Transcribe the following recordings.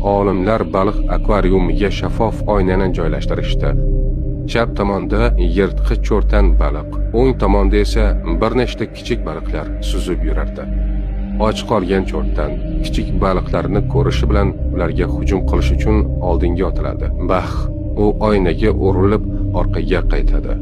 Olimlar baliq akvariumiga shaffof oynani joylashtirishdi. Chap tomonda yirtqich cho'rtan baliq, o'ng tomonda esa bir nechta kichik baliqlar suzib yurardi. Och qolgan cho'rtan kichik baliqlarni ko'rishi bilan ularga hujum qilish uchun oldinga otiladi. U oynaga urilib orqaga qaytadi.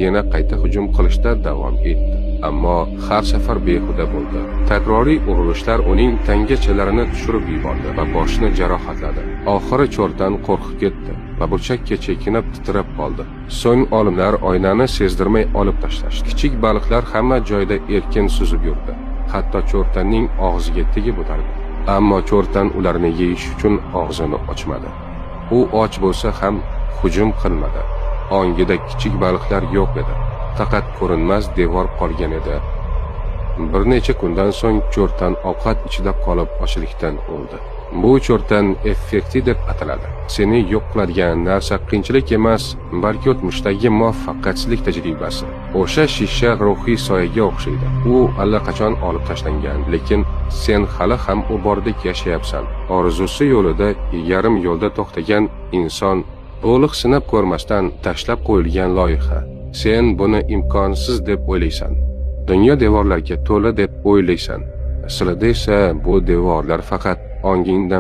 Yana qayta hujum qilishda davom etdi. Ammo har safar behuda bo'ldi. Takroriy urilishlar uning tangachalarini tushirib yubordi va boshini jarohatladi. Oxiri cho'rtan qo'rqib ketdi va burchakka chekinib titrab qoldi. So'ng olimlar oynani sezdirmay olib tashlashdi. Kichik baliqlar hamma joyda erkin suzib yurdi. Hatto cho'rtanning og'ziga tegib o'tardi. Ammo cho'rtan ularni yeyish uchun og'zini ochmadi. U och bo'lsa ham hujum qilmadi. Ongida kichik baliqlar yo'q edi. Faqat ko'rinmas devor qolgan edi. Bir necha kundan so'ng cho'rtan ovqat ichida qolib ochlikdan o'ldi. Bu cho'rtan effekti deb ataladi. Seni yo'q qiladigan narsa qiyinchilik emas, balki o'tmishdagi muvaffaqiyatsizlik tajribasi. O'sha shisha ruhiy soyaga o'xshaydi. U allaqachon olib tashlangan, lekin sen hali ham u bordek yashayapsan. Orzusi yo'lida yarim yo'lda to'xtagan inson to'liq sinab ko'rmasdan tashlab qo'yilgan loyiha. Sen buni imkonsiz deb o'ylaysan. Dunyo devorlarga to'la deb o'ylaysan. Aslida esa bu devorlar faqat ongingda